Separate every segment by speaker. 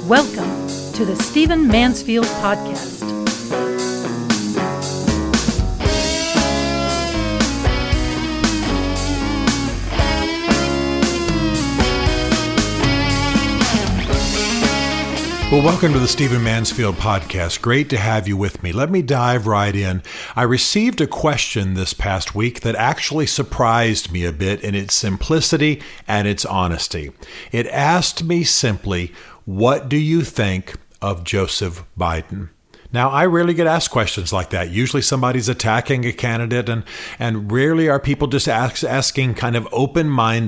Speaker 1: Welcome to the Stephen Mansfield Podcast.
Speaker 2: Well, welcome to the Stephen Mansfield Podcast. Great to have you with me. Let me dive right in. I received a question this past week that actually surprised me a bit in its simplicity and its honesty. It asked me simply, what do you think of Joseph Biden? Now, I rarely get asked questions like that. Usually somebody's attacking a candidate, and rarely are people just asking kind of openly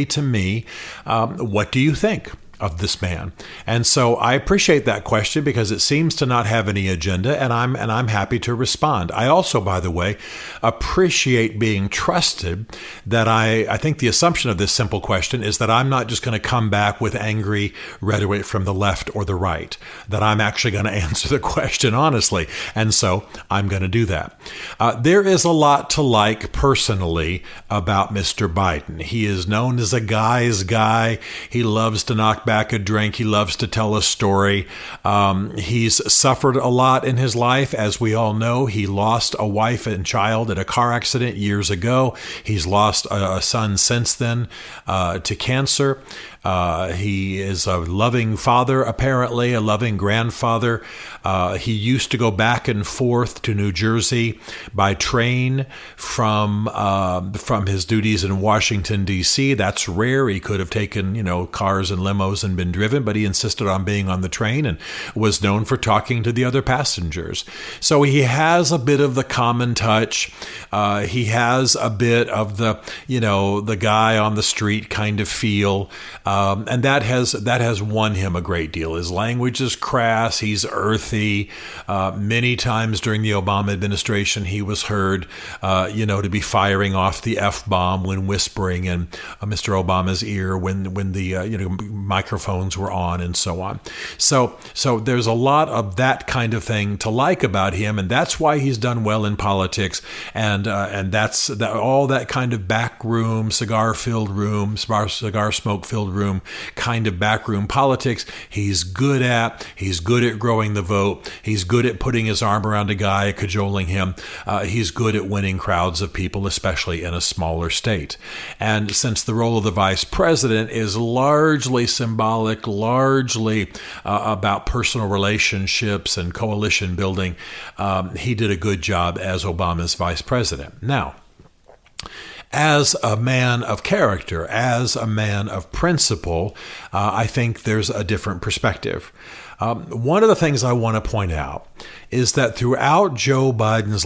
Speaker 2: to me, what do you think of this man? And so I appreciate that question because it seems to not have any agenda, and I'm happy to respond. I also, by the way, appreciate being trusted that I think the assumption of this simple question is that I'm not just going to come back with angry rhetoric from the left or the right, that I'm actually going to answer the question honestly. And so I'm going to do that. There is a lot to like personally about Mr. Biden. He is known as a guy's guy. He loves to knock back a drink. He loves to tell a story. He's suffered a lot in his life. As we all know, he lost a wife and child in a car accident years ago. He's lost a son since then to cancer. He is a loving father, apparently, a loving grandfather. He used to go back and forth to New Jersey by train from his duties in Washington, D.C. That's rare. He could have taken, cars and limos and been driven, but he insisted on being on the train and was known for talking to the other passengers. So he has a bit of the common touch. He has a bit of the guy on the street kind of feel. And that has won him a great deal. His language is crass. He's earthy. Many times during the Obama administration, he was heard, to be firing off the F-bomb when whispering in Mr. Obama's ear when the microphones were on and so on. So there's a lot of that kind of thing to like about him, and that's why he's done well in politics. And that's all that kind of backroom, cigar smoke filled room kind of backroom politics he's good at. He's good at growing the vote. He's good at putting his arm around a guy, cajoling him. He's good at winning crowds of people, especially in a smaller state. And since the role of the vice president is largely symbolic, largely about personal relationships and coalition building, he did a good job as Obama's vice president. Now, as a man of character, as a man of principle, I think there's a different perspective. One of the things I want to point out is that throughout Joe Biden's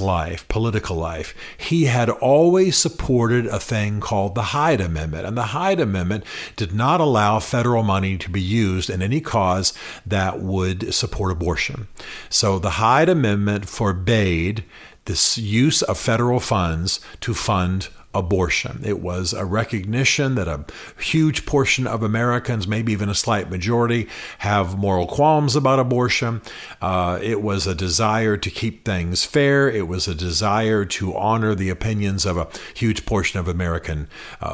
Speaker 2: political life, he had always supported a thing called the Hyde Amendment. And the Hyde Amendment did not allow federal money to be used in any cause that would support abortion. So the Hyde Amendment forbade this use of federal funds to fund abortion. It was a recognition that a huge portion of Americans, maybe even a slight majority, have moral qualms about abortion. It was a desire to keep things fair. It was a desire to honor the opinions of a huge portion of American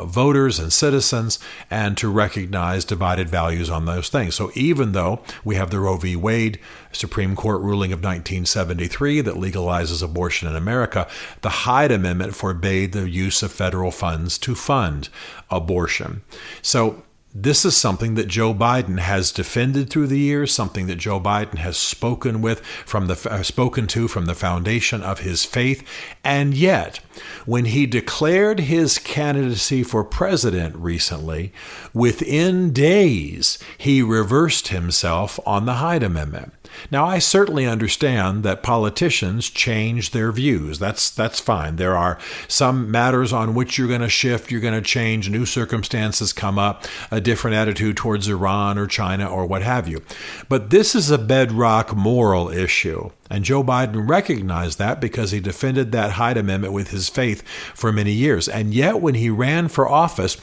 Speaker 2: voters and citizens, and to recognize divided values on those things. So even though we have the Roe v. Wade Supreme Court ruling of 1973 that legalizes abortion in America, the Hyde Amendment forbade the use of federal funds to fund abortion. So this is something that Joe Biden has defended through the years, something that Joe Biden has spoken to from the foundation of his faith. And yet, when he declared his candidacy for president recently, within days, he reversed himself on the Hyde Amendment. Now, I certainly understand that politicians change their views. That's fine. There are some matters on which you're going to shift, you're going to change, new circumstances come up, a different attitude towards Iran or China or what have you. But this is a bedrock moral issue. And Joe Biden recognized that because he defended that Hyde Amendment with his faith for many years. And yet when he ran for office,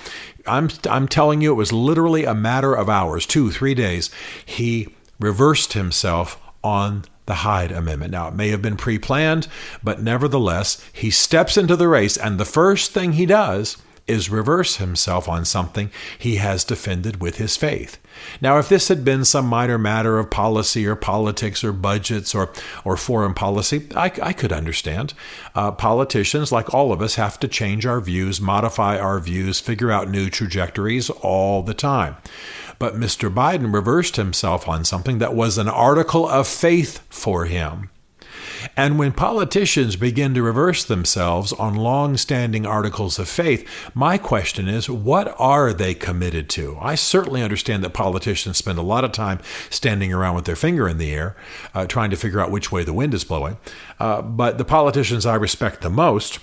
Speaker 2: I'm telling you, it was literally a matter of hours, 2-3 days, he reversed himself on the Hyde Amendment. Now, it may have been pre-planned, but nevertheless, he steps into the race, and the first thing he does is reverse himself on something he has defended with his faith. Now, if this had been some minor matter of policy or politics or budgets or foreign policy, I could understand. Politicians, like all of us, have to change our views, modify our views, figure out new trajectories all the time. But Mr. Biden reversed himself on something that was an article of faith for him. And when politicians begin to reverse themselves on long-standing articles of faith, my question is, what are they committed to? I certainly understand that politicians spend a lot of time standing around with their finger in the air, trying to figure out which way the wind is blowing. But the politicians I respect the most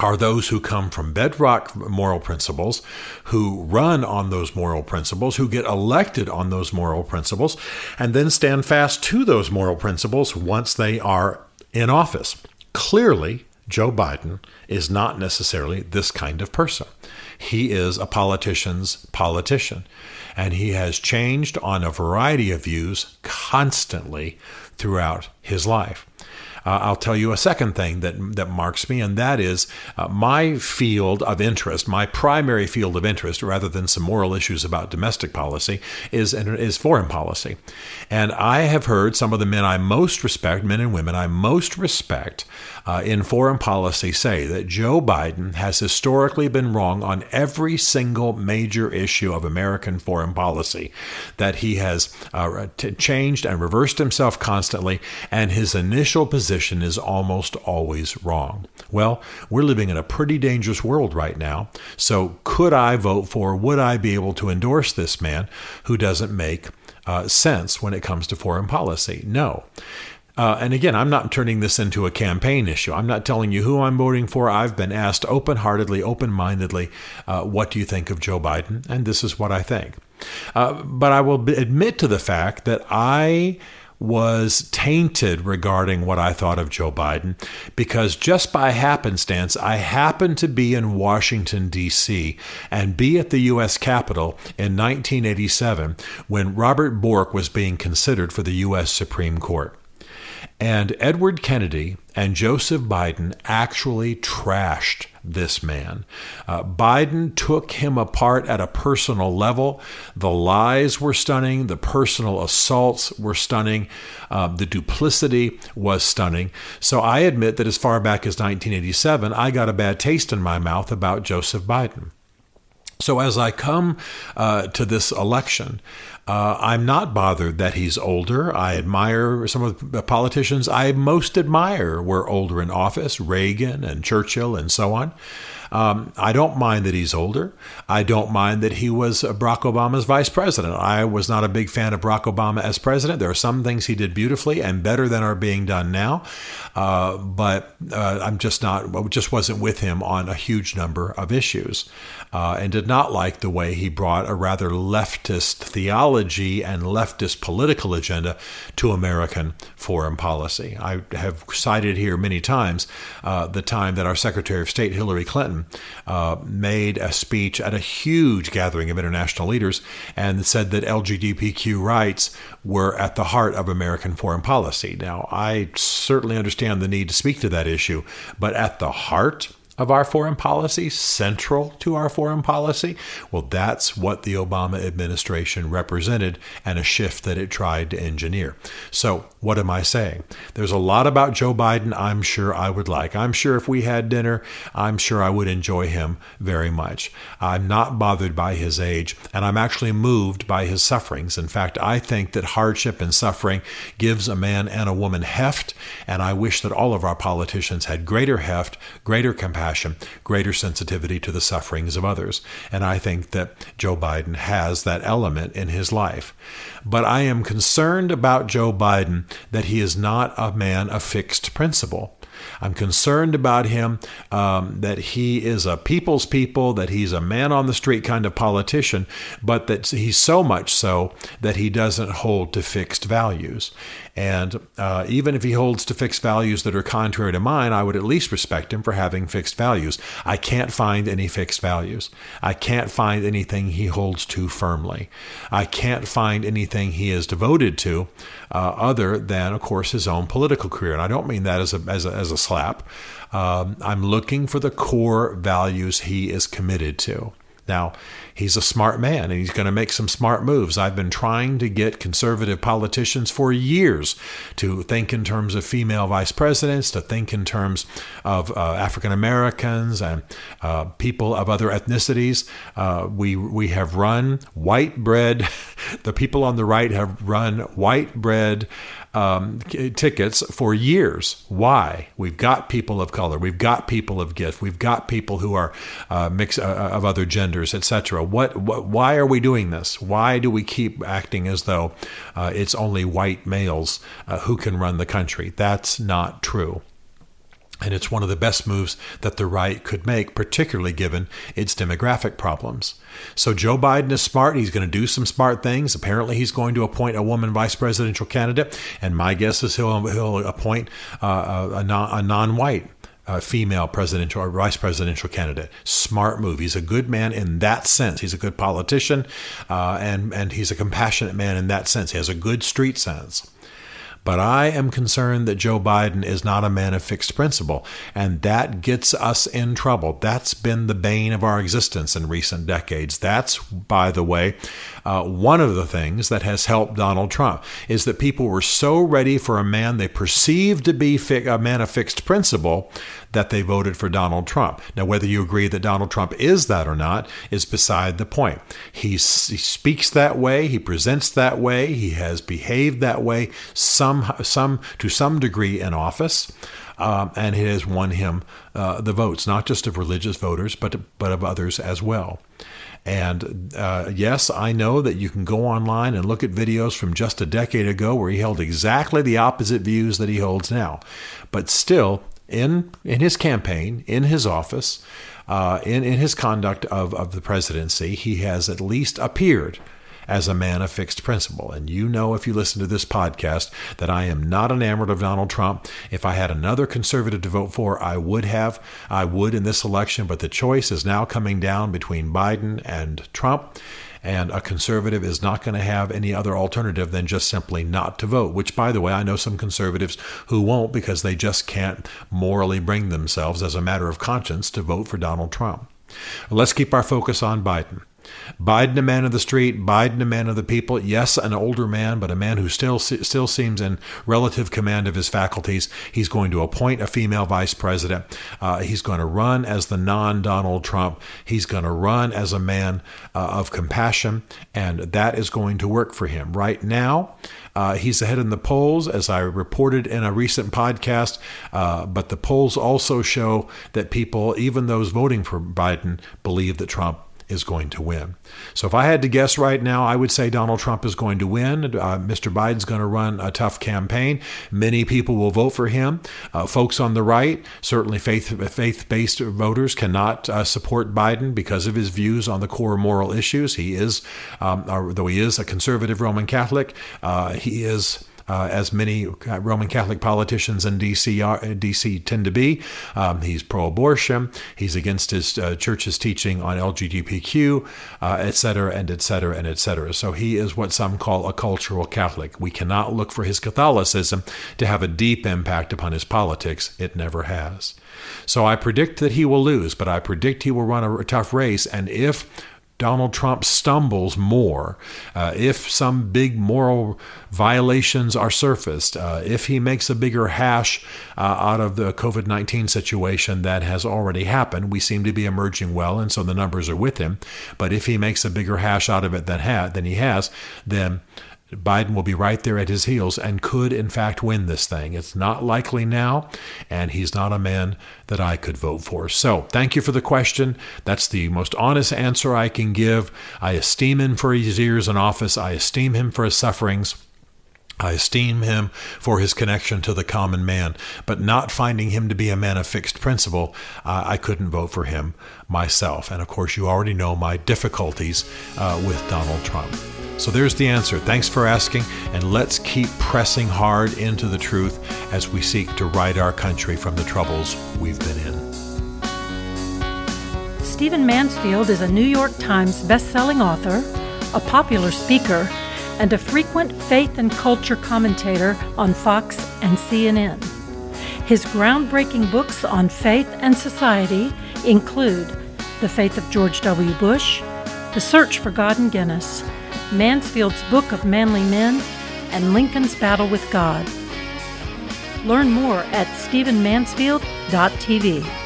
Speaker 2: are those who come from bedrock moral principles, who run on those moral principles, who get elected on those moral principles, and then stand fast to those moral principles once they are in office. Clearly, Joe Biden is not necessarily this kind of person. He is a politician's politician, and he has changed on a variety of views constantly throughout his life. I'll tell you a second thing that marks me, and that is my field of interest, my primary field of interest, rather than some moral issues about domestic policy, is foreign policy. And I have heard some of the men I most respect, men and women I most respect in foreign policy, say that Joe Biden has historically been wrong on every single major issue of American foreign policy, that he has changed and reversed himself constantly, and his initial position is almost always wrong. Well, we're living in a pretty dangerous world right now. So would I be able to endorse this man who doesn't make sense when it comes to foreign policy? No. And again, I'm not turning this into a campaign issue. I'm not telling you who I'm voting for. I've been asked open-heartedly, open-mindedly, what do you think of Joe Biden? And this is what I think. But I will admit to the fact that I was tainted regarding what I thought of Joe Biden because just by happenstance, I happened to be in Washington, D.C. and be at the U.S. Capitol in 1987 when Robert Bork was being considered for the U.S. Supreme Court. And Edward Kennedy and Joseph Biden actually trashed this man. Biden took him apart at a personal level. The lies were stunning. The personal assaults were stunning. The duplicity was stunning. So I admit that as far back as 1987, I got a bad taste in my mouth about Joseph Biden. So as I come to this election, I'm not bothered that he's older. I admire some of the politicians I most admire were older in office, Reagan and Churchill and so on. I don't mind that he's older. I don't mind that he was Barack Obama's vice president. I was not a big fan of Barack Obama as president. There are some things he did beautifully and better than are being done now. But I'm just wasn't with him on a huge number of issues and did not like the way he brought a rather leftist theology and leftist political agenda to American foreign policy. I have cited here many times the time that our Secretary of State, Hillary Clinton, made a speech at a huge gathering of international leaders and said that LGBTQ rights were at the heart of American foreign policy. Now, I certainly understand the need to speak to that issue, but at the heart of our foreign policy, central to our foreign policy, well, that's what the Obama administration represented and a shift that it tried to engineer. So what am I saying? There's a lot about Joe Biden I'm sure I would like. I'm sure if we had dinner, I'm sure I would enjoy him very much. I'm not bothered by his age, and I'm actually moved by his sufferings. In fact, I think that hardship and suffering gives a man and a woman heft, and I wish that all of our politicians had greater heft, greater compassion, greater sensitivity to the sufferings of others. And I think that Joe Biden has that element in his life. But I am concerned about Joe Biden that he is not a man of fixed principle. I'm concerned about him, that he is a people's people, that he's a man on the street kind of politician, but that he's so much so that he doesn't hold to fixed values. And even if he holds to fixed values that are contrary to mine, I would at least respect him for having fixed values. I can't find any fixed values. I can't find anything he holds to firmly. I can't find anything he is devoted to other than, of course, his own political career. And I don't mean that as a slap. I'm looking for the core values he is committed to. Now, he's a smart man, and he's going to make some smart moves. I've been trying to get conservative politicians for years to think in terms of female vice presidents, to think in terms of African Americans and people of other ethnicities. We have run white bread. The people on the right have run white bread tickets for years. Why? We've got people of color. We've got people of gift. We've got people who are mixed of other genders, etc. Why are we doing this? Why do we keep acting as though it's only white males who can run the country? That's not true. And it's one of the best moves that the right could make, particularly given its demographic problems. So Joe Biden is smart. He's going to do some smart things. Apparently, he's going to appoint a woman vice presidential candidate. And my guess is he'll appoint a non-white female presidential or vice presidential candidate. Smart move. He's a good man in that sense. He's a good politician, and he's a compassionate man in that sense. He has a good street sense. But I am concerned that Joe Biden is not a man of fixed principle, and that gets us in trouble. That's been the bane of our existence in recent decades. That's, by the way, one of the things that has helped Donald Trump is that people were so ready for a man they perceived to be a man of fixed principle that they voted for Donald Trump. Now, whether you agree that Donald Trump is that or not is beside the point. He speaks that way. He presents that way. He has behaved that way to some degree in office, and it has won him the votes, not just of religious voters, but of others as well. And yes, I know that you can go online and look at videos from just a decade ago where he held exactly the opposite views that he holds now. But still, in his campaign, in his office, in his conduct of the presidency, he has at least appeared as a man of fixed principle. And you know, if you listen to this podcast, that I am not enamored of Donald Trump. If I had another conservative to vote for, I would in this election, but the choice is now coming down between Biden and Trump. And a conservative is not going to have any other alternative than just simply not to vote, which, by the way, I know some conservatives who won't because they just can't morally bring themselves as a matter of conscience to vote for Donald Trump. Let's keep our focus on Biden. Biden, a man of the street, Biden, a man of the people. Yes, an older man, but a man who still seems in relative command of his faculties. He's going to appoint a female vice president. He's going to run as the non-Donald Trump. He's going to run as a man of compassion, and that is going to work for him. Right now, he's ahead in the polls, as I reported in a recent podcast, but the polls also show that people, even those voting for Biden, believe that Trump is going to win. So if I had to guess right now, I would say Donald Trump is going to win. Mr. Biden's going to run a tough campaign. Many people will vote for him. Folks on the right, certainly faith-based voters, cannot support Biden because of his views on the core moral issues. He is, though he is a conservative Roman Catholic, he is as many Roman Catholic politicians in D.C. tend to be. He's pro-abortion. He's against his church's teaching on LGBTQ, et cetera, and et cetera, and et cetera. So he is what some call a cultural Catholic. We cannot look for his Catholicism to have a deep impact upon his politics. It never has. So I predict that he will lose, but I predict he will run a tough race. And if Donald Trump stumbles more, if some big moral violations are surfaced, if he makes a bigger hash out of the COVID-19 situation that has already happened, we seem to be emerging well, and so the numbers are with him. But if he makes a bigger hash out of it than he has, then Biden will be right there at his heels and could, in fact, win this thing. It's not likely now, and he's not a man that I could vote for. So thank you for the question. That's the most honest answer I can give. I esteem him for his years in office. I esteem him for his sufferings. I esteem him for his connection to the common man, but not finding him to be a man of fixed principle, I couldn't vote for him myself. And of course, you already know my difficulties with Donald Trump. So there's the answer. Thanks for asking, and let's keep pressing hard into the truth as we seek to right our country from the troubles we've been in.
Speaker 1: Stephen Mansfield is a New York Times best-selling author, a popular speaker, and a frequent faith and culture commentator on Fox and CNN. His groundbreaking books on faith and society include The Faith of George W. Bush, The Search for God in Guinness, Mansfield's Book of Manly Men, and Lincoln's Battle with God. Learn more at stephenmansfield.tv.